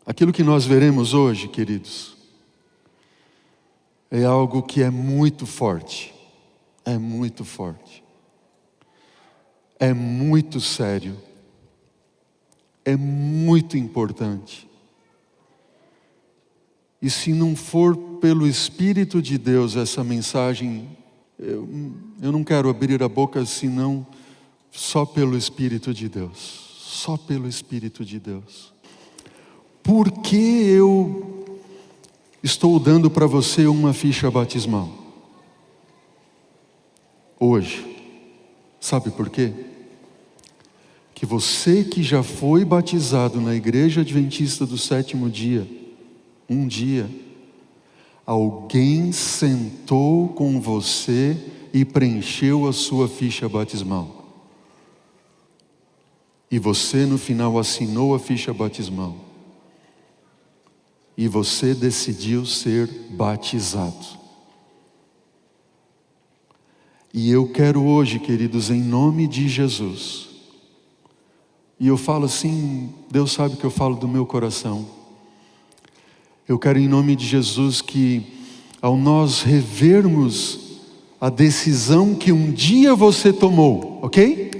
Aquilo que nós veremos hoje, queridos, é algo que é muito forte. É muito forte. É muito sério. É muito importante. E se não for pelo Espírito de Deus essa mensagem, eu não quero abrir a boca senão só pelo Espírito de Deus. Só pelo Espírito de Deus. Por que eu estou dando para você uma ficha batismal? Hoje. Sabe por quê? Que você que já foi batizado na Igreja Adventista do Sétimo Dia, um dia, alguém sentou com você e preencheu a sua ficha batismal. E você no final assinou a ficha batismal. E você decidiu ser batizado. E eu quero hoje, queridos, em nome de Jesus, e eu falo assim, Deus sabe que eu falo do meu coração, eu quero em nome de Jesus que, ao nós revermos a decisão que um dia você tomou, ok?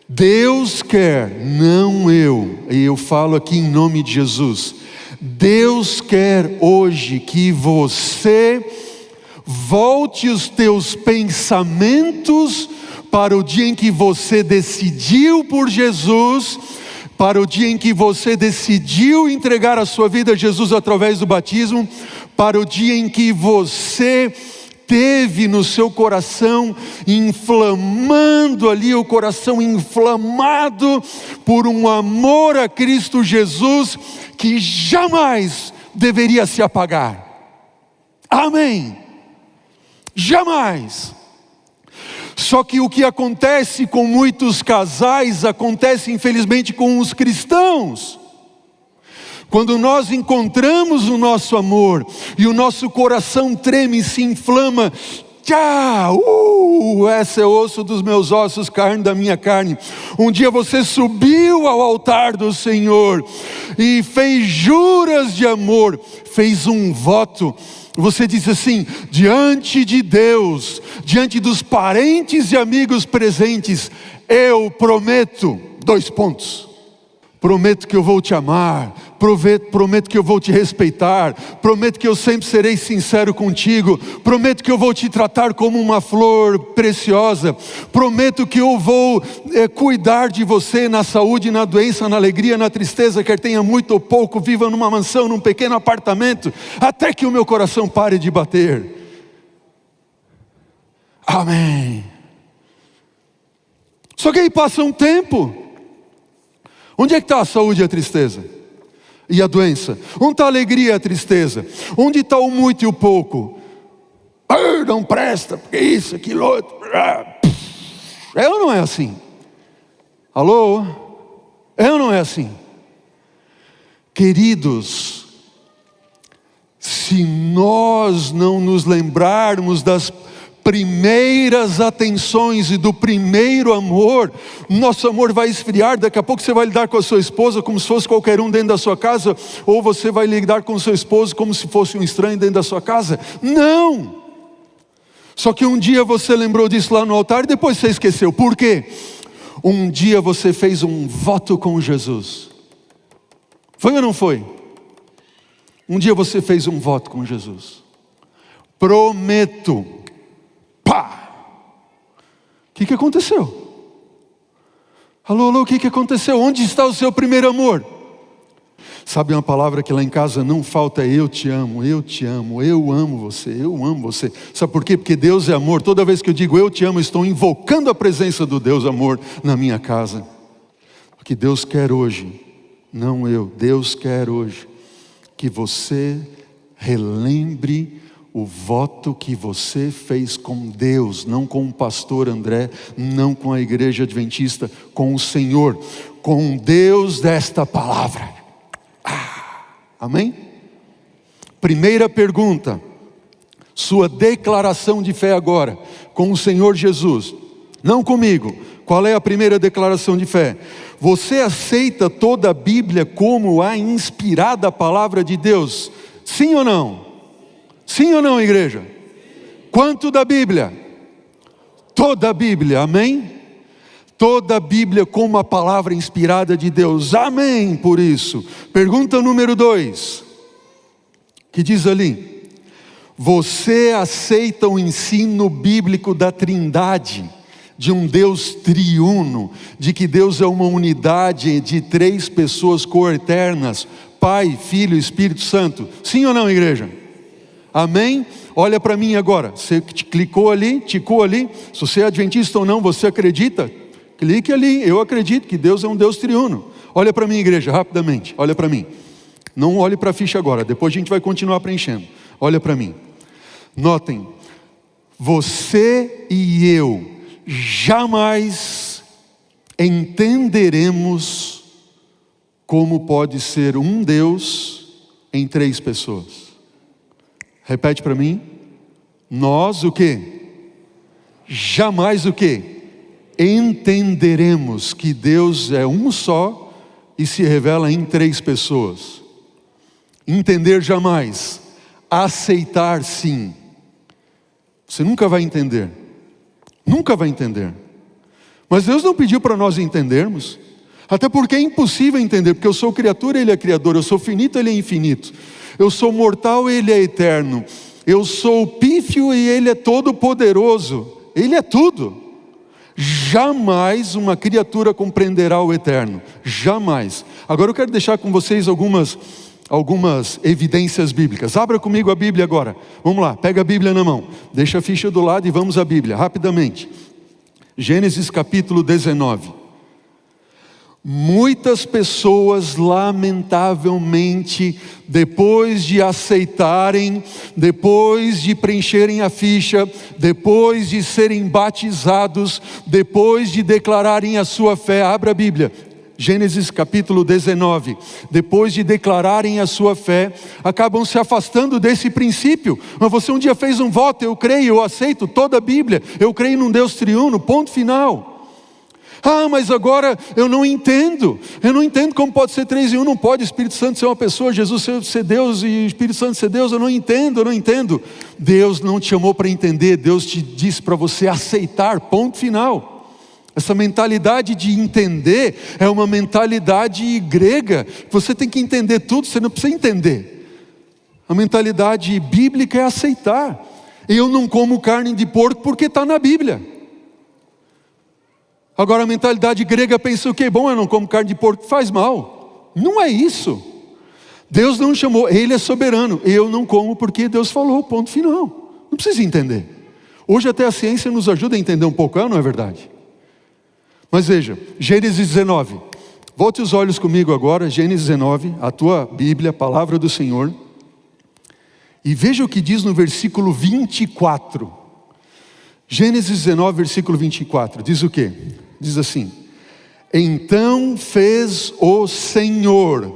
Deus quer, não eu, e eu falo aqui em nome de Jesus, Deus quer hoje que você volte os teus pensamentos para o dia em que você decidiu por Jesus, para o dia em que você decidiu entregar a sua vida a Jesus através do batismo, para o dia em que você teve no seu coração, inflamando ali, o coração inflamado por um amor a Cristo Jesus, que jamais deveria se apagar. Amém. Jamais. Só que o que acontece com muitos casais, acontece infelizmente com os cristãos. Quando nós encontramos o nosso amor, e o nosso coração treme e se inflama, esse é osso dos meus ossos, carne da minha carne. Um dia você subiu ao altar do Senhor, e fez juras de amor, fez um voto. Você disse assim, diante de Deus, diante dos parentes e amigos presentes, eu prometo, prometo que eu vou te amar, prometo que eu vou te respeitar, prometo que eu sempre serei sincero contigo, prometo que eu vou te tratar como uma flor preciosa, prometo que eu vou cuidar de você na saúde, na doença, na alegria, na tristeza, quer tenha muito ou pouco, viva numa mansão, num pequeno apartamento, até que o meu coração pare de bater. Amém. Só que aí passa um tempo. Onde é que está a saúde e a tristeza? E a doença? Onde está a alegria e a tristeza? Onde está o muito e o pouco? Não presta, porque isso, aquilo, outro. É ou não é assim? Alô? É ou não é assim? Queridos, se nós não nos lembrarmos das primeiras atenções e do primeiro amor, nosso amor vai esfriar. Daqui a pouco você vai lidar com a sua esposa como se fosse qualquer um dentro da sua casa, ou você vai lidar com o seu esposo como se fosse um estranho dentro da sua casa. Não! Só que um dia você lembrou disso lá no altar e depois você esqueceu. Por quê? Um dia você fez um voto com Jesus. Foi ou não foi? Um dia você fez um voto com Jesus. Prometo. Pá! O que aconteceu? Alô, o que aconteceu? Onde está o seu primeiro amor? Sabe uma palavra que lá em casa não falta? É eu te amo, eu te amo, eu amo você, eu amo você. Sabe por quê? Porque Deus é amor. Toda vez que eu digo eu te amo, estou invocando a presença do Deus amor na minha casa. O que Deus quer hoje, não eu, Deus quer hoje, que você relembre o voto que você fez com Deus, não com o pastor André, não com a igreja adventista, com o Senhor, com Deus desta palavra. Amém? Primeira pergunta, sua declaração de fé agora, com o Senhor Jesus, não comigo, Qual é a primeira declaração de fé? Você aceita toda a Bíblia como a inspirada palavra de Deus? Sim ou não? Sim ou não, igreja? Quanto da Bíblia? Toda a Bíblia, amém? Toda a Bíblia como a palavra inspirada de Deus, amém por isso. Pergunta número 2, que diz ali: você aceita o ensino bíblico da Trindade, de um Deus triuno, de que Deus é uma unidade de 3 pessoas coeternas, Pai, Filho e Espírito Santo? Sim ou não, igreja? Amém? Olha para mim agora, você clicou ali, ticou ali, se você é adventista ou não, você acredita? Clique ali, eu acredito que Deus é um Deus triuno. Olha para mim, igreja, rapidamente, olha para mim. Não olhe para a ficha agora, depois a gente vai continuar preenchendo. Olha para mim. Notem, você e eu jamais entenderemos como pode ser um Deus em 3 pessoas. Repete para mim. Nós o quê? Jamais o quê? Entenderemos que Deus é um só e se revela em 3 pessoas. Entender jamais. Aceitar sim. Você nunca vai entender. Nunca vai entender. Mas Deus não pediu para nós entendermos. Até porque é impossível entender. Porque eu sou criatura, Ele é criador. Eu sou finito, Ele é infinito. Eu sou mortal, Ele é eterno. Eu sou pífio e Ele é todo poderoso. Ele é tudo. Jamais uma criatura compreenderá o eterno. Jamais. Agora eu quero deixar com vocês algumas evidências bíblicas. Abra comigo a Bíblia agora. Vamos lá, pega a Bíblia na mão. Deixa a ficha do lado e vamos à Bíblia, rapidamente. Gênesis capítulo 19. Muitas pessoas, lamentavelmente, depois de aceitarem, depois de preencherem a ficha, depois de serem batizados, depois de declararem a sua fé, abra a Bíblia. Gênesis capítulo 19, depois de declararem a sua fé, acabam se afastando desse princípio. Mas você um dia fez um voto: eu creio, eu aceito toda a Bíblia, eu creio num Deus triuno, ponto final. Ah, mas agora eu não entendo como pode ser 3 em 1, não pode Espírito Santo ser uma pessoa, Jesus ser Deus e Espírito Santo ser Deus, eu não entendo. Deus não te chamou para entender, Deus te disse para você aceitar, ponto final. Essa mentalidade de entender é uma mentalidade grega. Você tem que entender tudo, você não precisa entender. A mentalidade bíblica é aceitar. Eu não como carne de porco porque está na Bíblia. Agora a mentalidade grega pensa o quê? Bom, eu não como carne de porco, faz mal. Não é isso. Deus não chamou, Ele é soberano. Eu não como porque Deus falou, ponto final. Não precisa entender. Hoje até a ciência nos ajuda a entender um pouco, não é verdade? Mas veja, Gênesis 19, volte os olhos comigo agora, Gênesis 19, a tua Bíblia, a palavra do Senhor, e veja o que diz no versículo 24, Gênesis 19, versículo 24, diz o quê? Diz assim: então fez o Senhor,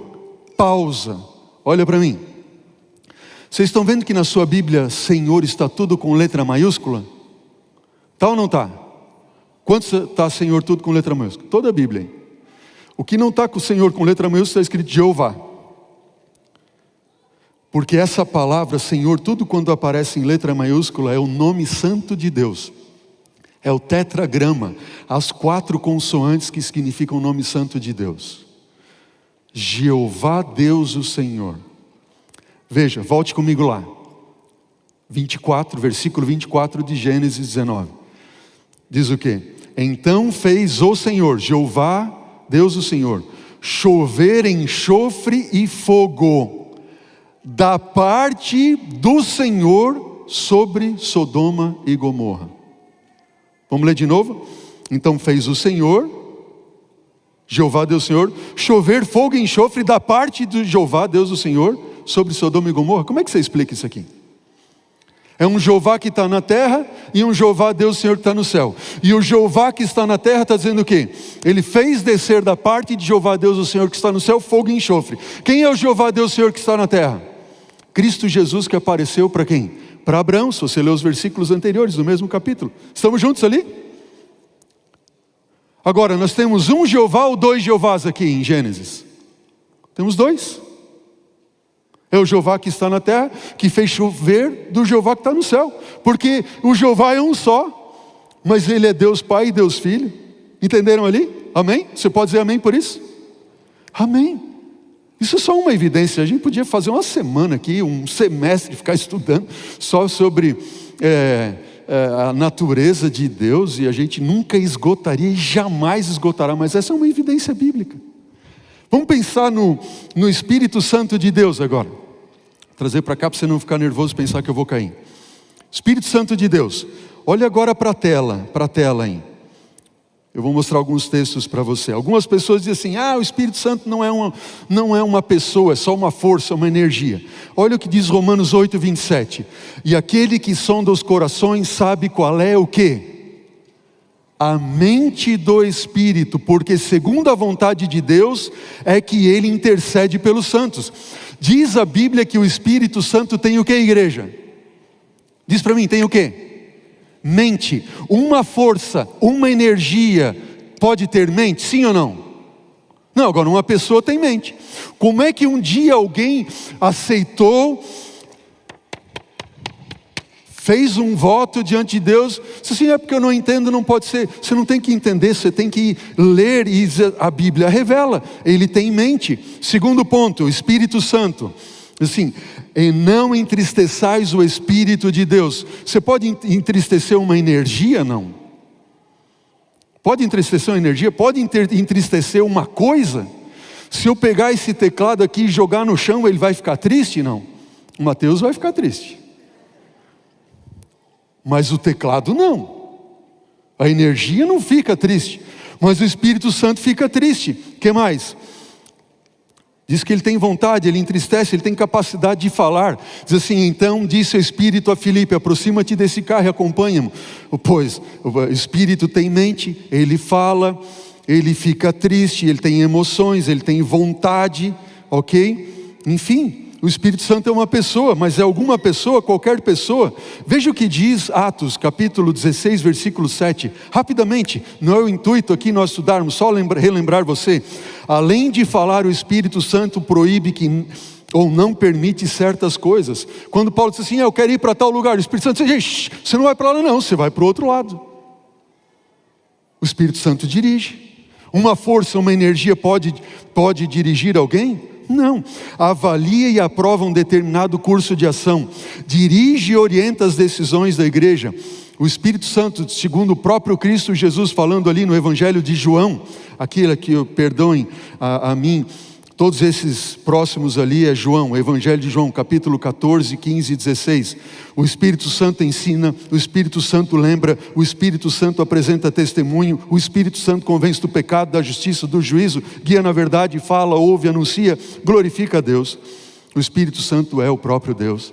pausa, olha para mim, vocês estão vendo que na sua Bíblia, Senhor está tudo com letra maiúscula? Tá ou não está? Quantos está Senhor tudo com letra maiúscula? Toda a Bíblia. Hein? O que não está com o Senhor com letra maiúscula está escrito Jeová. Porque essa palavra Senhor, tudo quando aparece em letra maiúscula, é o nome santo de Deus. É o tetragrama, as 4 consoantes que significam o nome santo de Deus. Jeová Deus o Senhor. Veja, volte comigo lá. 24, versículo 24 de Gênesis 19. Diz o quê? Então fez o Senhor, Jeová, Deus o Senhor, chover enxofre e fogo, da parte do Senhor sobre Sodoma e Gomorra. Vamos ler de novo? Então fez o Senhor, Jeová Deus o Senhor, chover fogo e enxofre da parte de Jeová Deus o Senhor sobre Sodoma e Gomorra. Como é que você explica isso aqui? É um Jeová que está na terra e um Jeová Deus o Senhor que está no céu. E o Jeová que está na terra está dizendo o quê? Ele fez descer da parte de Jeová Deus o Senhor que está no céu fogo e enxofre. Quem é o Jeová Deus o Senhor que está na terra? Cristo Jesus, que apareceu para quem? Para Abraão, se você ler os versículos anteriores do mesmo capítulo. Estamos juntos ali? Agora, nós temos um Jeová ou dois Jeovás aqui em Gênesis? Temos dois. É o Jeová que está na terra, que fez chover, do Jeová que está no céu. Porque o Jeová é um só, mas Ele é Deus Pai e Deus Filho. Entenderam ali? Amém? Você pode dizer amém por isso? Amém. Isso é só uma evidência. A gente podia fazer uma semana aqui, um semestre, ficar estudando só sobre a natureza de Deus, e a gente nunca esgotaria e jamais esgotará, mas essa é uma evidência bíblica. Vamos pensar no Espírito Santo de Deus agora. Vou trazer para cá para você não ficar nervoso e pensar que eu vou cair. Espírito Santo de Deus. Olha agora para a tela aí. Eu vou mostrar alguns textos para você. Algumas pessoas dizem assim, o Espírito Santo não é uma pessoa, é só uma força, uma energia. Olha o que diz Romanos 8, 27. E aquele que sonda os corações sabe qual é o quê? A mente do Espírito, porque segundo a vontade de Deus é que Ele intercede pelos santos. Diz a Bíblia que o Espírito Santo tem o que, igreja? Diz para mim, tem o que? Mente. Uma força, uma energia pode ter mente, sim ou não? Não, agora uma pessoa tem mente. Como é que um dia alguém aceitou, fez um voto diante de Deus, disse assim, é porque eu não entendo, não pode ser. Você não tem que entender, você tem que ler, e a Bíblia revela, Ele tem mente. Segundo ponto, o Espírito Santo. Assim, e não entristeçais o Espírito de Deus. Você pode entristecer uma energia? Não. Pode entristecer uma energia? Pode entristecer uma coisa? Se eu pegar esse teclado aqui e jogar no chão, ele vai ficar triste? Não. O Mateus vai ficar triste. Mas o teclado não. A energia não fica triste. Mas o Espírito Santo fica triste. O que mais? Diz que ele tem vontade, ele entristece, ele tem capacidade de falar. Diz assim, então disse o Espírito a Filipe, aproxima-te desse carro e acompanha-me. Pois o Espírito tem mente, ele fala, ele fica triste, ele tem emoções, ele tem vontade, ok? Enfim, o Espírito Santo é uma pessoa, mas é alguma pessoa, qualquer pessoa. Veja o que diz Atos, capítulo 16, versículo 7. Rapidamente, não é o intuito aqui nós estudarmos, só relembrar você. Além de falar, o Espírito Santo proíbe ou não permite certas coisas. Quando Paulo diz assim, eu quero ir para tal lugar, o Espírito Santo diz, você não vai para lá não, você vai para o outro lado. O Espírito Santo dirige. Uma força, uma energia pode dirigir alguém? Não. Avalia e aprova um determinado curso de ação. Dirige e orienta as decisões da igreja. O Espírito Santo, segundo o próprio Cristo Jesus, falando ali no Evangelho de João, aquilo que perdoem a mim, todos esses próximos ali é João, o Evangelho de João, capítulo 14, 15 e 16. O Espírito Santo ensina, o Espírito Santo lembra, o Espírito Santo apresenta testemunho, o Espírito Santo convence do pecado, da justiça, do juízo, guia na verdade, fala, ouve, anuncia, glorifica a Deus. O Espírito Santo é o próprio Deus.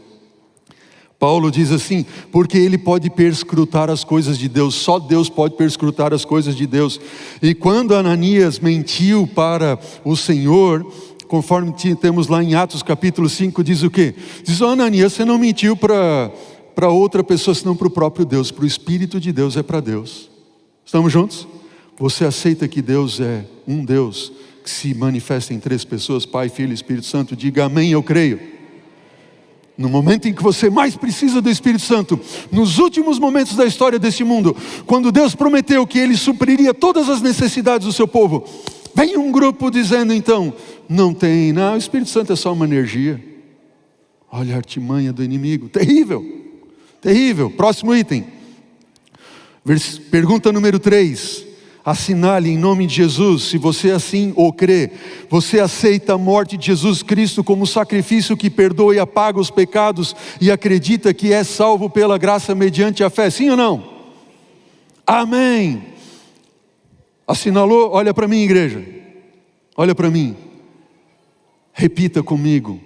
Paulo diz assim, porque ele pode perscrutar as coisas de Deus, só Deus pode perscrutar as coisas de Deus. E quando Ananias mentiu para o Senhor, conforme temos lá em Atos capítulo 5, diz o quê? Diz, Ananias, você não mentiu para outra pessoa, senão para o próprio Deus, para o Espírito de Deus, é para Deus. Estamos juntos? Você aceita que Deus é um Deus que se manifesta em três pessoas, Pai, Filho e Espírito Santo? Diga amém, eu creio. No momento em que você mais precisa do Espírito Santo, nos últimos momentos da história desse mundo, quando Deus prometeu que Ele supriria todas as necessidades do seu povo, vem um grupo dizendo então, não, o Espírito Santo é só uma energia. Olha a artimanha do inimigo, terrível, terrível. Próximo item, pergunta número 3. Assinale em nome de Jesus, se você assim o crê. Você aceita a morte de Jesus Cristo como sacrifício que perdoa e apaga os pecados e acredita que é salvo pela graça mediante a fé, sim ou não? Amém. Assinalou? Olha para mim, igreja. Olha para mim. Repita comigo.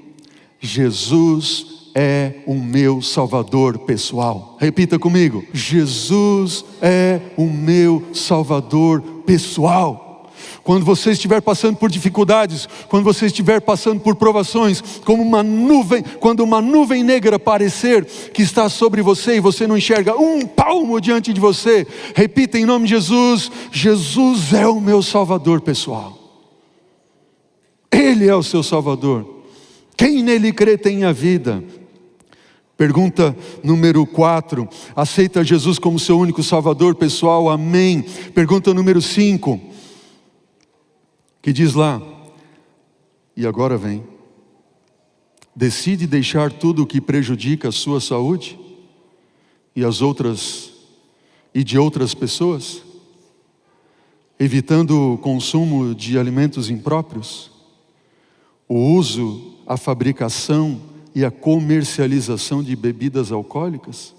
Jesus é o meu Salvador pessoal. Repita comigo. Jesus é o meu Salvador pessoal. Quando você estiver passando por dificuldades, quando você estiver passando por provações, como uma nuvem, quando uma nuvem negra aparecer que está sobre você e você não enxerga um palmo diante de você, repita em nome de Jesus: Jesus é o meu Salvador pessoal. Ele é o seu Salvador. Quem nele crê tem a vida. Pergunta número 4, aceita Jesus como seu único Salvador pessoal? Amém. Pergunta número 5, que diz lá, e agora vem: decide deixar tudo o que prejudica a sua saúde e de outras pessoas, evitando o consumo de alimentos impróprios, o uso, a fabricação e a comercialização de bebidas alcoólicas,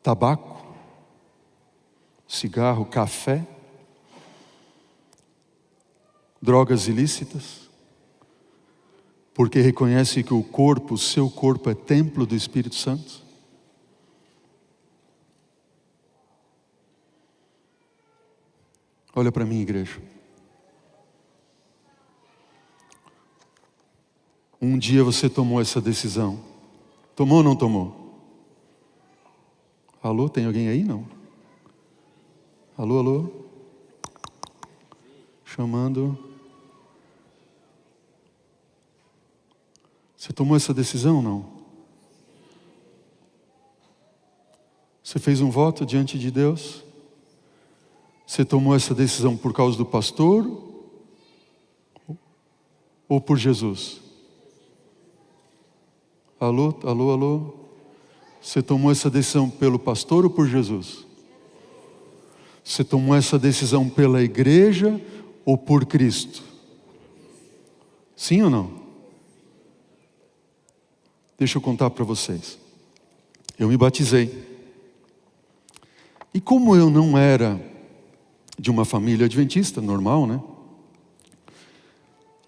tabaco, cigarro, café, drogas ilícitas, porque reconhece que o seu corpo é templo do Espírito Santo? Olha para mim, igreja. Um dia você tomou essa decisão. Tomou ou não tomou? Alô, tem alguém aí? Não. Alô, alô? Chamando. Você tomou essa decisão ou não? Você fez um voto diante de Deus? Você tomou essa decisão por causa do pastor ou por Jesus? Alô, alô, alô? Você tomou essa decisão pelo pastor ou por Jesus? Você tomou essa decisão pela igreja ou por Cristo? Sim ou não? Deixa eu contar para vocês. Eu me batizei. E como eu não era de uma família adventista, normal, né?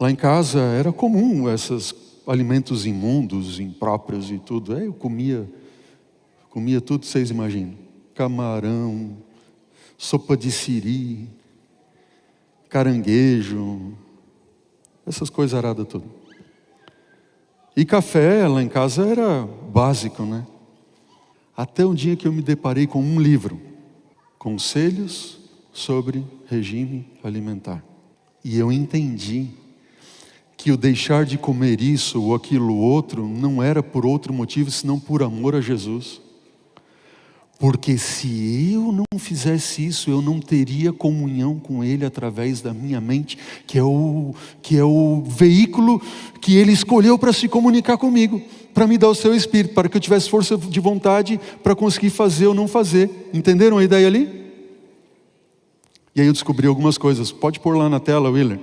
Lá em casa era comum esses alimentos imundos, impróprios e tudo. Eu comia tudo, vocês imaginam. Camarão, sopa de siri, caranguejo, essas coisas aradas tudo. E café lá em casa era básico, né? Até um dia que eu me deparei com um livro, Conselhos sobre Regime Alimentar. E eu entendi que o deixar de comer isso ou aquilo outro não era por outro motivo, senão por amor a Jesus. Porque se eu não fizesse isso, eu não teria comunhão com Ele através da minha mente, que é o veículo que Ele escolheu para se comunicar comigo, para me dar o seu Espírito, para que eu tivesse força de vontade para conseguir fazer ou não fazer. Entenderam a ideia ali? E aí eu descobri algumas coisas. Pode pôr lá na tela, Willer.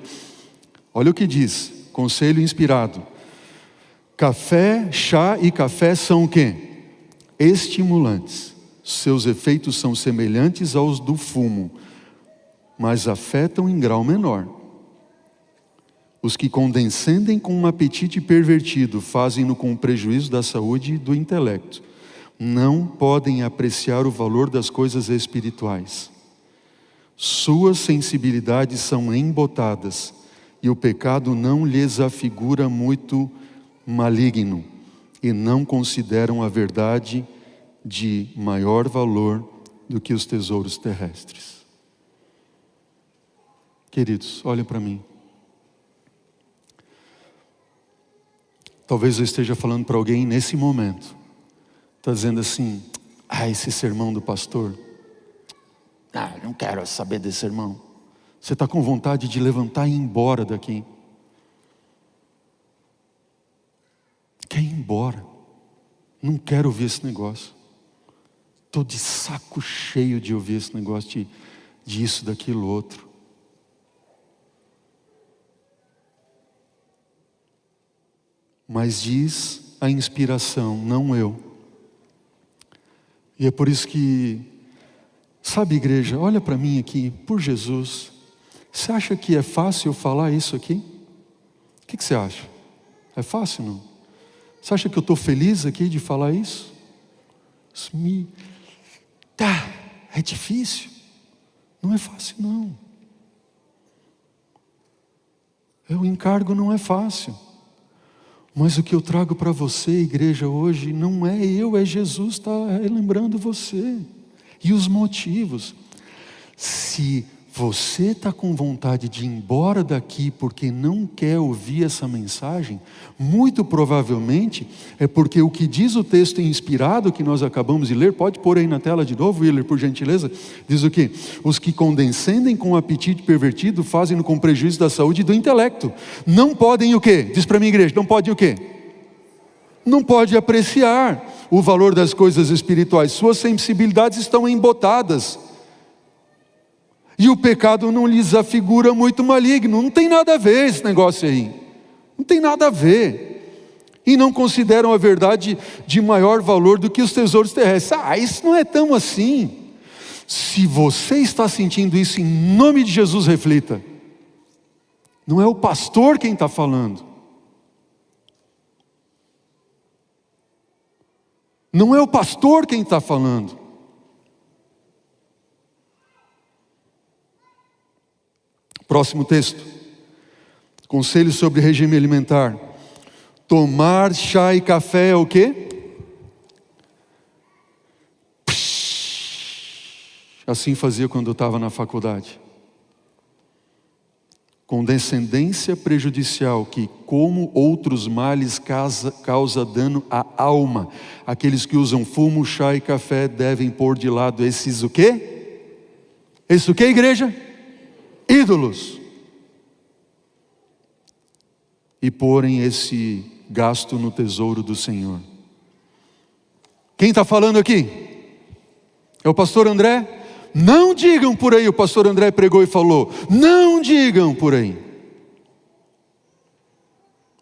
Olha o que diz, conselho inspirado. Café, chá e café são o quê? Estimulantes. Seus efeitos são semelhantes aos do fumo, mas afetam em grau menor. Os que condescendem com um apetite pervertido fazem-no com prejuízo da saúde e do intelecto. Não podem apreciar o valor das coisas espirituais. Suas sensibilidades são embotadas e o pecado não lhes afigura muito maligno e não consideram a verdade de maior valor do que os tesouros terrestres. Queridos, olhem para mim. Talvez eu esteja falando para alguém nesse momento. Está dizendo assim, esse sermão do pastor. Não quero saber desse sermão. Você está com vontade de levantar e ir embora daqui. Quer ir embora. Não quero ouvir esse negócio. Estou de saco cheio de ouvir esse negócio de isso, daquilo, outro. Mas diz a inspiração, não eu. E é por isso que, sabe, igreja, olha para mim aqui, por Jesus. Você acha que é fácil eu falar isso aqui? O que você acha? É fácil, não? Você acha que eu estou feliz aqui de falar isso? É difícil. Não é fácil, não. O encargo não é fácil. Mas o que eu trago para você, igreja, hoje, não é eu, é Jesus está lembrando você. E os motivos. Se você está com vontade de ir embora daqui porque não quer ouvir essa mensagem, muito provavelmente é porque o que diz o texto inspirado que nós acabamos de ler, pode pôr aí na tela de novo, Willer, por gentileza, diz o quê? Os que condescendem com o apetite pervertido fazem-no com prejuízo da saúde e do intelecto. Não podem o quê? Diz para mim, igreja, não podem o quê? Não pode apreciar o valor das coisas espirituais. Suas sensibilidades estão embotadas. E o pecado não lhes afigura muito maligno. Não tem nada a ver esse negócio aí. Não tem nada a ver. E não consideram a verdade de maior valor do que os tesouros terrestres. Isso não é tão assim. Se você está sentindo isso, em nome de Jesus, reflita. Não é o pastor quem está falando. Não é o pastor quem está falando. Próximo texto. Conselho sobre regime alimentar. Tomar chá e café é o quê? Assim fazia quando eu estava na faculdade. Com descendência prejudicial que, como outros males, causa dano à alma. Aqueles que usam fumo, chá e café devem pôr de lado esses o quê? Esse o quê, igreja? Ídolos. E porem esse gasto no tesouro do Senhor. Quem está falando aqui? É o pastor André? Não digam por aí, o pastor André pregou e falou. Não digam por aí.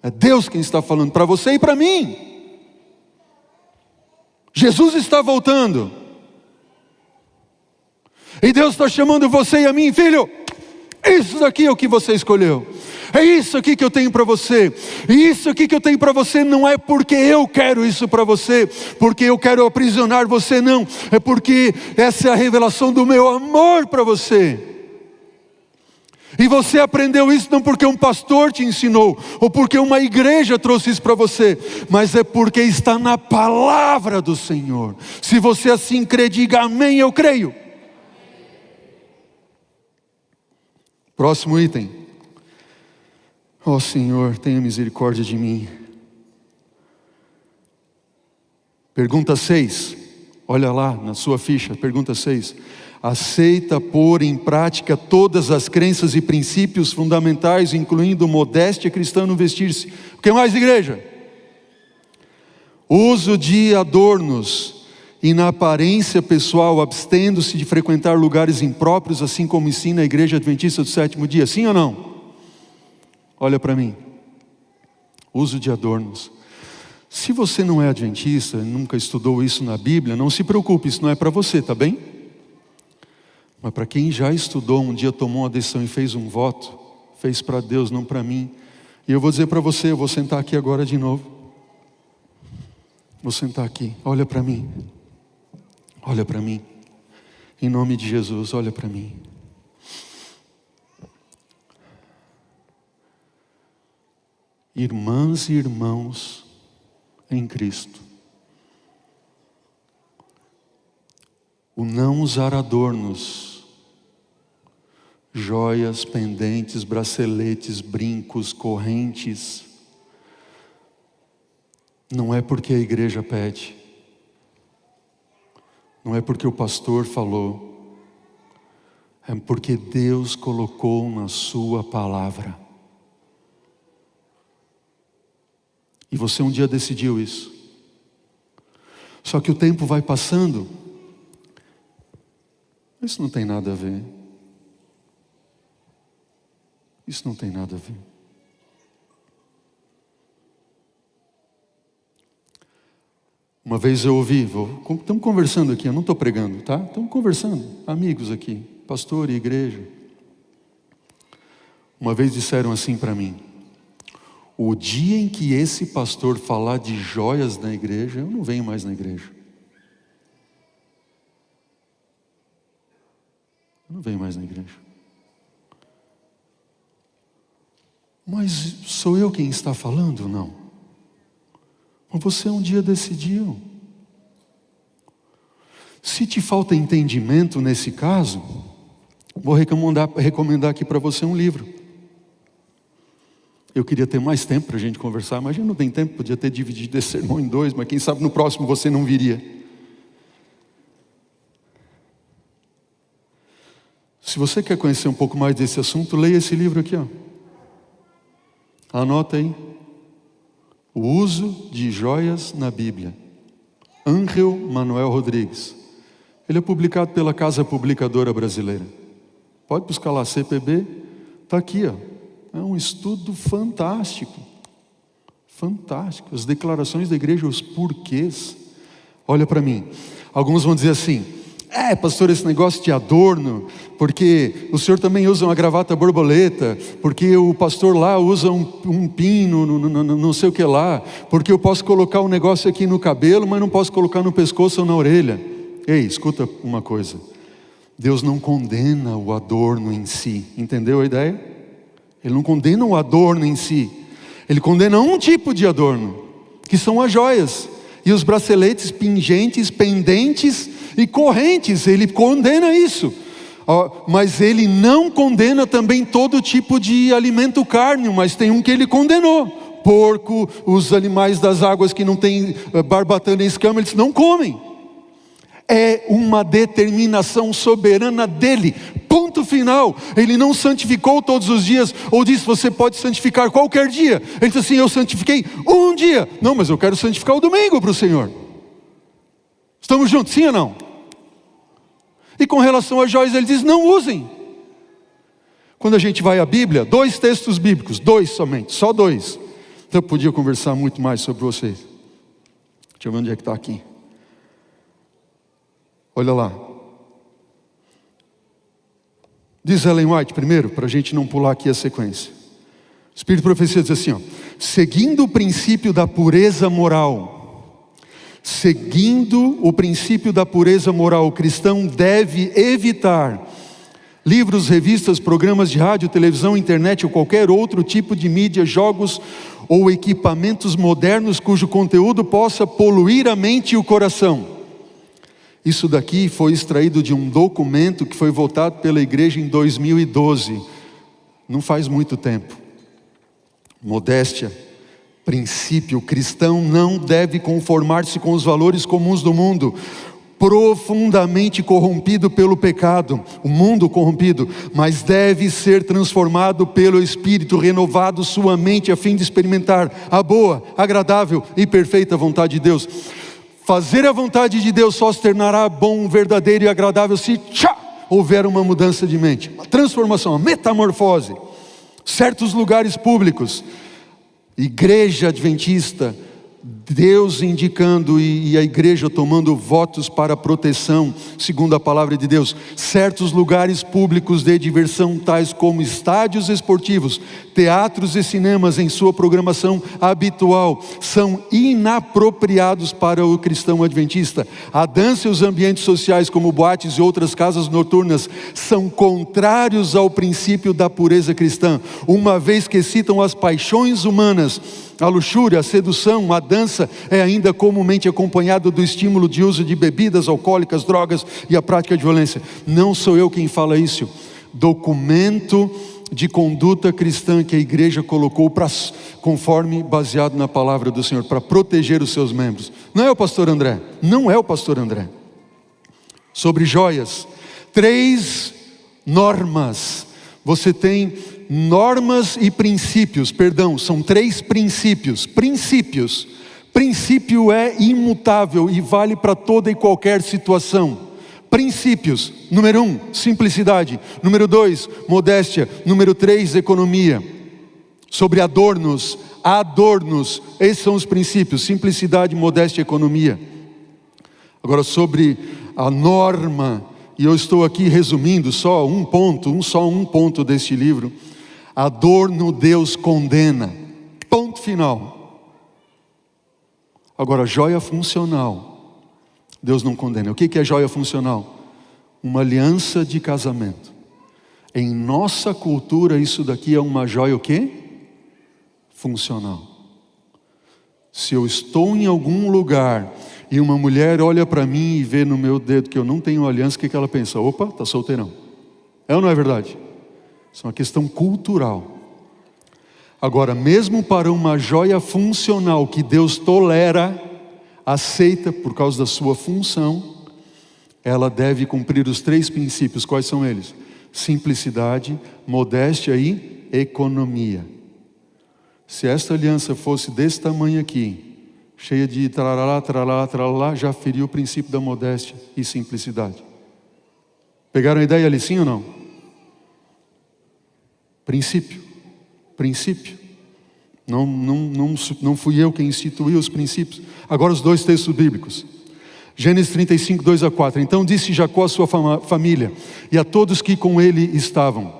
É Deus quem está falando para você e para mim. Jesus está voltando. E Deus está chamando você e a mim, filho. Isso daqui é o que você escolheu. É isso aqui que eu tenho para você. E isso aqui que eu tenho para você não é porque eu quero isso para você, porque eu quero aprisionar você, não. É porque essa é a revelação do meu amor para você. E você aprendeu isso não porque um pastor te ensinou, ou porque uma igreja trouxe isso para você, mas é porque está na palavra do Senhor. Se você assim crê, diga amém, eu creio. Próximo item. Ó Senhor, tenha misericórdia de mim. Pergunta 6. Olha lá na sua ficha, pergunta 6. Aceita pôr em prática todas as crenças e princípios fundamentais, incluindo modéstia cristã no vestir-se. O que mais, igreja? Uso de adornos e na aparência pessoal, abstendo-se de frequentar lugares impróprios, assim como ensina a igreja adventista do sétimo dia. Sim ou não? Olha para mim. Uso de adornos. Se você não é adventista, nunca estudou isso na Bíblia, não se preocupe, isso não é para você, tá bem? Mas para quem já estudou, um dia tomou uma decisão e fez um voto, fez para Deus, não para mim. E eu vou dizer para você, eu vou sentar aqui agora de novo. Vou sentar aqui, olha para mim. Olha para mim. Em nome de Jesus, olha para mim. Irmãs e irmãos em Cristo. O não usar adornos, joias, pendentes, braceletes, brincos, correntes, não é porque a igreja pede, não é porque o pastor falou, é porque Deus colocou na sua palavra. E você um dia decidiu isso. Só que o tempo vai passando. Isso não tem nada a ver. Isso não tem nada a ver. Uma vez eu ouvi, estamos conversando aqui, eu não estou pregando, tá? Estamos conversando, amigos aqui, pastor e igreja. Uma vez disseram assim para mim: o dia em que esse pastor falar de joias na igreja, eu não venho mais na igreja. Eu não venho mais na igreja. Mas sou eu quem está falando? Não. Mas você um dia decidiu. Se te falta entendimento nesse caso, vou recomendar aqui para você um livro. Eu queria ter mais tempo para a gente conversar, mas a gente não tem tempo, podia ter dividido esse sermão em 2, mas quem sabe no próximo você não viria. Se você quer conhecer um pouco mais desse assunto, leia esse livro aqui, ó. Anota aí. O uso de joias na Bíblia. Ángel Manuel Rodrigues. Ele é publicado pela Casa Publicadora Brasileira. Pode buscar lá, CPB, está aqui, ó. É um estudo fantástico. Fantástico. As declarações da igreja, os porquês. Olha para mim. Alguns vão dizer assim: pastor, esse negócio de adorno, porque o senhor também usa uma gravata borboleta, porque o pastor lá usa um pino, não sei o que lá, porque eu posso colocar um negócio aqui no cabelo, mas não posso colocar no pescoço ou na orelha. Ei, escuta uma coisa. Deus não condena o adorno em si. Entendeu a ideia? Ele não condena o adorno em si. Ele condena um tipo de adorno, que são as joias. E os braceletes, pingentes, pendentes e correntes. Ele condena isso. Mas ele não condena também todo tipo de alimento carne. Mas tem um que ele condenou. Porco, os animais das águas que não tem barbatana e escama, eles não comem. É uma determinação soberana dele. Ponto final. Ele não santificou todos os dias, ou disse: você pode santificar qualquer dia. Ele disse assim: eu santifiquei um dia. Não, mas eu quero santificar o domingo para o Senhor. Estamos juntos, sim ou não? E com relação às joias, ele diz: não usem. Quando a gente vai à Bíblia, 2 textos bíblicos, 2 somente, só 2. Então eu podia conversar muito mais sobre vocês. Deixa eu ver onde é que está aqui. Olha lá. Diz Ellen White primeiro, para a gente não pular aqui a sequência. O Espírito de Profecia diz assim, ó: seguindo o princípio da pureza moral, o cristão deve evitar livros, revistas, programas de rádio, televisão, internet ou qualquer outro tipo de mídia, jogos ou equipamentos modernos cujo conteúdo possa poluir a mente e o coração. Isso daqui foi extraído de um documento que foi votado pela igreja em 2012. Não faz muito tempo. Modéstia, princípio: o cristão não deve conformar-se com os valores comuns do mundo, profundamente corrompido pelo pecado, o mundo corrompido, mas deve ser transformado pelo Espírito, renovado sua mente a fim de experimentar a boa, agradável e perfeita vontade de Deus. Fazer a vontade de Deus só se tornará bom, verdadeiro e agradável se houver uma mudança de mente, uma transformação, uma metamorfose. Certos lugares públicos, igreja adventista, Deus indicando e a igreja tomando votos para proteção, segundo a palavra de Deus. Certos lugares públicos de diversão, tais como estádios esportivos, teatros e cinemas em sua programação habitual, são inapropriados para o cristão adventista. A dança e os ambientes sociais como boates e outras casas noturnas são contrários ao princípio da pureza cristã, uma vez que citam as paixões humanas. A luxúria, a sedução, a dança é ainda comumente acompanhado do estímulo de uso de bebidas alcoólicas, drogas e a prática de violência. Não sou eu quem fala isso. Documento de conduta cristã que a igreja colocou conforme baseado na palavra do Senhor, para proteger os seus membros. Não é o pastor André. Não é o pastor André. Sobre joias, 3 normas. Você tem normas e princípios, são 3 princípios. Princípio é imutável e vale para toda e qualquer situação. Princípios: número 1, simplicidade. Número 2, modéstia. Número 3, economia. Sobre adornos, esses são os princípios: simplicidade, modéstia e economia. Agora sobre a norma, e eu estou aqui resumindo só um ponto deste livro. Adorno Deus condena, ponto final. Agora, joia funcional, Deus não condena. O que é joia funcional? Uma aliança de casamento. Em nossa cultura, isso daqui é uma joia o quê? funcional. Se eu estou em algum lugar e uma mulher olha para mim e vê no meu dedo que eu não tenho aliança, o que ela pensa? Opa, está solteirão. É ou não é verdade? Isso é uma questão cultural. Agora, mesmo para uma joia funcional que Deus tolera, aceita por causa da sua função, ela deve cumprir os 3 princípios. Quais são eles? Simplicidade, modéstia e economia. Se esta aliança fosse desse tamanho aqui, cheia de tralala, tralala, tralala, já feriu o princípio da modéstia e simplicidade. Pegaram a ideia ali, sim ou não? Princípio. Não fui eu quem instituiu os princípios. Agora os 2 textos bíblicos. Gênesis 35, 2-4. Então disse Jacó à sua família e a todos que com ele estavam: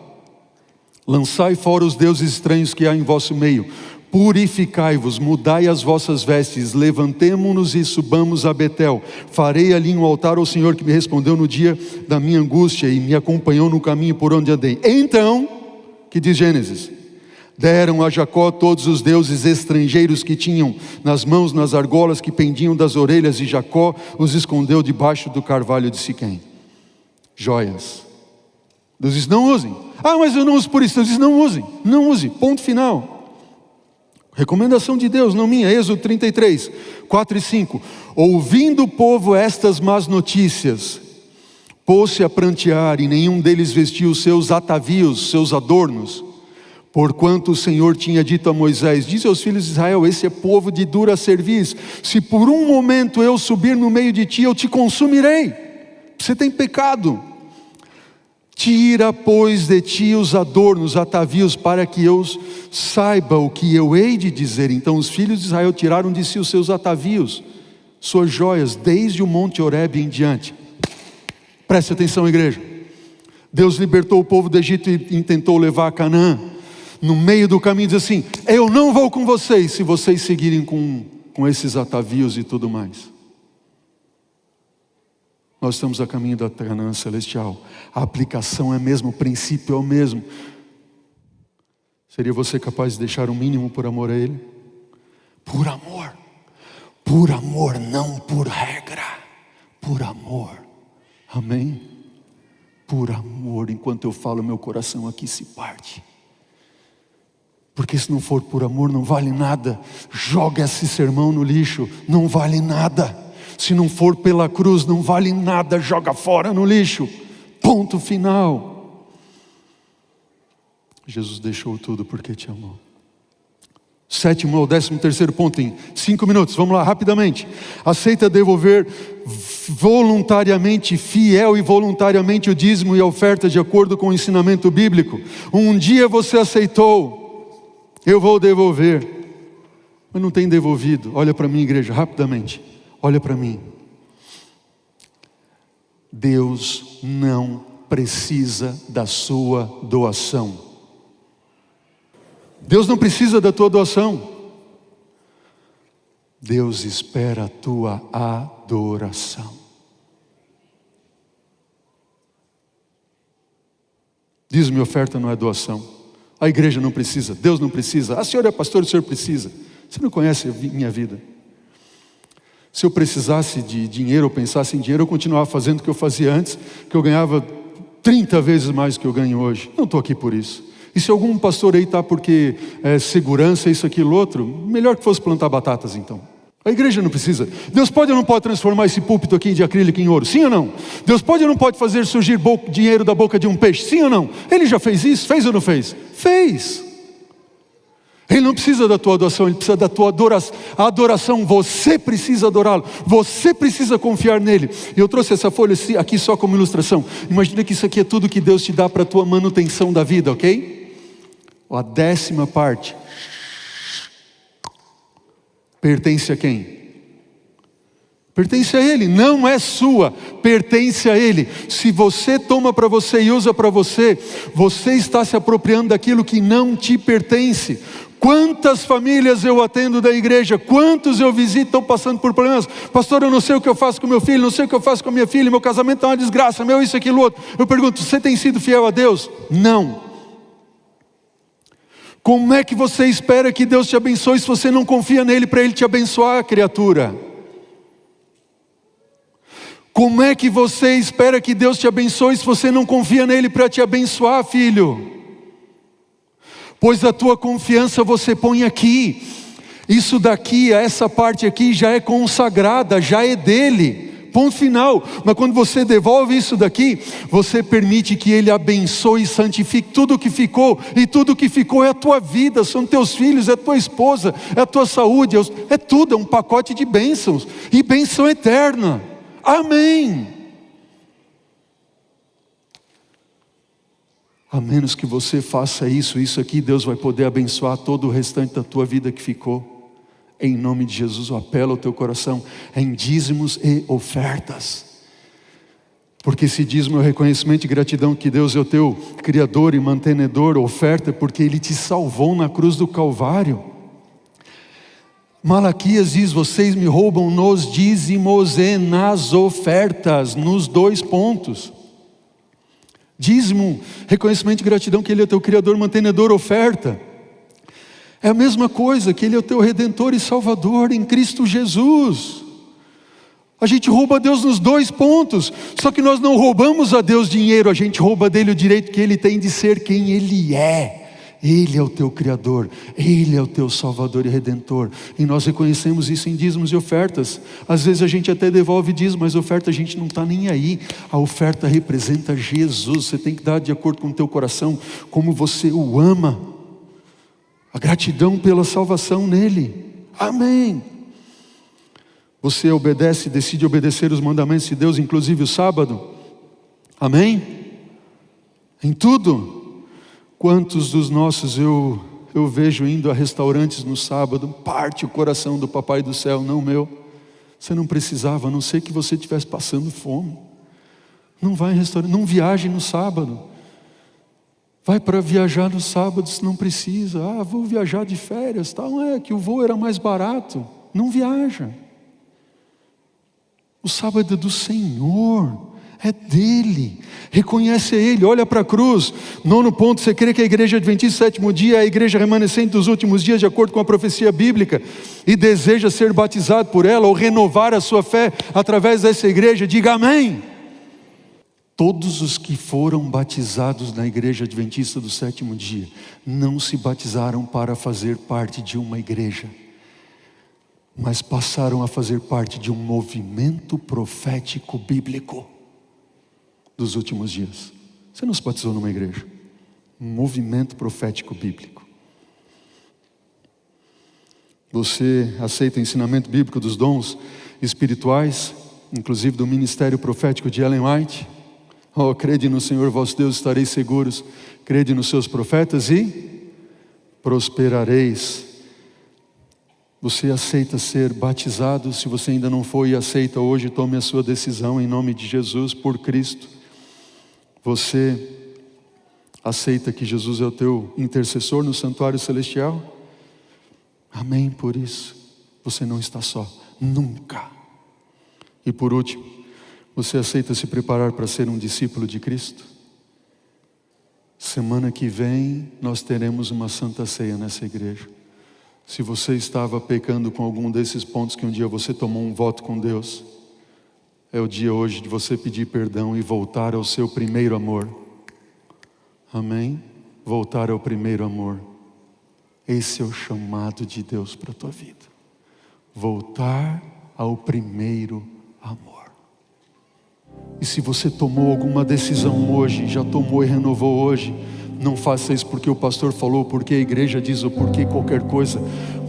lançai fora os deuses estranhos que há em vosso meio. Purificai-vos, mudai as vossas vestes, levantemo-nos e subamos a Betel. Farei ali um altar ao Senhor que me respondeu no dia da minha angústia e me acompanhou no caminho por onde andei. Então, que diz Gênesis? Deram a Jacó todos os deuses estrangeiros que tinham nas mãos, nas argolas que pendiam das orelhas, e Jacó os escondeu debaixo do carvalho de Siquém. Joias. Deus diz: não usem. Ah, mas eu não uso por isso. Deus diz: não usem, não use, ponto final. Recomendação de Deus, não minha. Êxodo 33, 4 e 5. Ouvindo o povo estas más notícias, pôs-se a prantear, e nenhum deles vestiu os seus atavios, seus adornos, porquanto o Senhor tinha dito a Moisés: diz aos filhos de Israel, esse é povo de dura cerviz, se por um momento eu subir no meio de ti, eu te consumirei. Você tem pecado. Tira, pois, de ti os adornos, atavios, para que eu saiba o que eu hei de dizer. Então os filhos de Israel tiraram de si os seus atavios, suas joias, desde o monte Horebe em diante. Preste atenção, igreja. Deus libertou o povo do Egito e tentou levar a Canaã. No meio do caminho diz assim: eu não vou com vocês, se vocês seguirem com esses atavios e tudo mais. Nós estamos a caminho da Canaã celestial. A aplicação é a mesma, o princípio é o mesmo. Seria você capaz de deixar o mínimo por amor a Ele? Por amor, não por regra, por amor, amém? Por amor. Enquanto eu falo, meu coração aqui se parte, porque se não for por amor não vale nada. Joga esse sermão no lixo, não vale nada. Se não for pela cruz, não vale nada, joga fora no lixo. Ponto final. Jesus deixou tudo porque te amou. 7º ou 13º ponto em 5 minutos, vamos lá, rapidamente. Aceita devolver voluntariamente, fiel e voluntariamente o dízimo e a oferta de acordo com o ensinamento bíblico. Um dia você aceitou, eu vou devolver, mas não tem devolvido. Olha para mim, igreja, rapidamente. Olha para mim. Deus não precisa da sua doação. Deus não precisa da tua doação. Deus espera a tua adoração. Dízimo e oferta não é doação. A igreja não precisa, Deus não precisa. A senhora é pastor, o senhor precisa. Você não conhece a minha vida. Se eu precisasse de dinheiro, ou pensasse em dinheiro, eu continuava fazendo o que eu fazia antes, que eu ganhava 30 vezes mais do que eu ganho hoje. Não estou aqui por isso. E se algum pastor aí está porque segurança, isso, aquilo, outro, melhor que fosse plantar batatas então. A igreja não precisa. Deus pode ou não pode transformar esse púlpito aqui de acrílico em ouro? Sim ou não? Deus pode ou não pode fazer surgir dinheiro da boca de um peixe? Sim ou não? Ele já fez isso? Fez ou não fez? Fez. Ele não precisa da tua adoração, Ele precisa da tua adoração. Você precisa adorá-lo, você precisa confiar nele. E eu trouxe essa folha aqui só como ilustração. Imagina que isso aqui é tudo que Deus te dá para a tua manutenção da vida, ok? A 10ª parte pertence a quem? Pertence a Ele, não é sua, pertence a Ele. Se você toma para você e usa para você, você está se apropriando daquilo que não te pertence. Quantas famílias eu atendo da igreja, quantos eu visito estão passando por problemas. Pastor, eu não sei o que eu faço com meu filho, não sei o que eu faço com a minha filha, meu casamento está uma desgraça, meu isso, aquilo, outro. Eu pergunto, você tem sido fiel a Deus? Não. Como é que você espera que Deus te abençoe se você não confia nele para ele te abençoar, criatura? Como é que você espera que Deus te abençoe se você não confia nele para te abençoar, filho? Pois a tua confiança você põe aqui. Isso daqui, essa parte aqui já é consagrada, já é dele. Ponto final. Mas quando você devolve isso daqui, você permite que ele abençoe e santifique tudo o que ficou. E tudo o que ficou é a tua vida, são teus filhos, é a tua esposa, é a tua saúde, é tudo, é um pacote de bênçãos. E bênção eterna. Amém. A menos que você faça isso aqui, Deus vai poder abençoar todo o restante da tua vida que ficou. Em nome de Jesus, eu apelo ao teu coração em dízimos e ofertas. Porque esse dízimo é o reconhecimento e gratidão que Deus é o teu Criador e mantenedor. Oferta porque Ele te salvou na cruz do Calvário. Malaquias diz: vocês me roubam nos dízimos e nas ofertas, nos 2 pontos. Dízimo, reconhecimento e gratidão que Ele é teu Criador, mantenedor, oferta. É a mesma coisa, que Ele é o teu Redentor e Salvador em Cristo Jesus. A gente rouba a Deus nos 2 pontos, só que nós não roubamos a Deus dinheiro, a gente rouba dele o direito que Ele tem de ser quem Ele é. Ele é o teu Criador, Ele é o teu Salvador e Redentor, e nós reconhecemos isso em dízimos e ofertas. Às vezes a gente até devolve dízimo, mas oferta a gente não está nem aí. A oferta representa Jesus, você tem que dar de acordo com o teu coração, como você o ama, a gratidão pela salvação nele. Amém. Você obedece, decide obedecer os mandamentos de Deus, inclusive o sábado. Amém? Em tudo. Quantos dos nossos eu vejo indo a restaurantes no sábado, parte o coração do Papai do Céu, não meu. Você não precisava, a não ser que você estivesse passando fome. Não vai em restaurante, não viaje no sábado. Vai para viajar no sábado se não precisa. Vou viajar de férias, não é que o voo era mais barato. Não viaja. O sábado é do Senhor. É dele, reconhece Ele, olha para a cruz. 9º ponto, você crê que a igreja adventista 7º dia é a igreja remanescente dos últimos dias, de acordo com a profecia bíblica, e deseja ser batizado por ela, ou renovar a sua fé através dessa igreja? Diga amém. Todos os que foram batizados na igreja adventista do 7º dia, não se batizaram para fazer parte de uma igreja, mas passaram a fazer parte de um movimento profético bíblico dos últimos dias. Você não se batizou numa igreja, um movimento profético bíblico. Você aceita o ensinamento bíblico dos dons espirituais, inclusive do ministério profético de Ellen White? Crede no Senhor vosso Deus, estareis seguros, crede nos seus profetas e prosperareis. Você aceita ser batizado? Se você ainda não foi e aceita hoje, tome a sua decisão em nome de Jesus, por Cristo. Você aceita que Jesus é o teu intercessor no santuário celestial? Amém por isso. Você não está só, nunca. E por último, você aceita se preparar para ser um discípulo de Cristo? Semana que vem nós teremos uma santa ceia nessa igreja. Se você estava pecando com algum desses pontos que um dia você tomou um voto com Deus, é o dia hoje de você pedir perdão e voltar ao seu primeiro amor. Amém? Voltar ao primeiro amor. Esse é o chamado de Deus para a tua vida. Voltar ao primeiro amor. E se você tomou alguma decisão hoje, já tomou e renovou hoje, não faça isso porque o pastor falou, porque a igreja diz, ou porque qualquer coisa,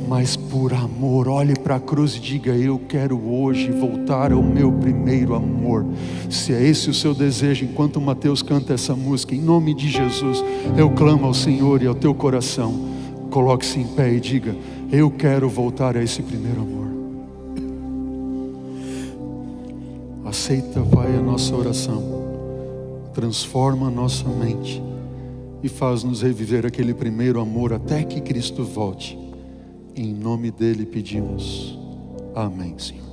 mas por amor. Olhe para a cruz e diga: eu quero hoje voltar ao meu primeiro amor. Se é esse o seu desejo, enquanto o Mateus canta essa música, em nome de Jesus, eu clamo ao Senhor e ao teu coração. Coloque-se em pé e diga: eu quero voltar a esse primeiro amor. Aceita, Pai, a nossa oração, transforma a nossa mente e faz-nos reviver aquele primeiro amor até que Cristo volte. Em nome dele pedimos. Amém, Senhor.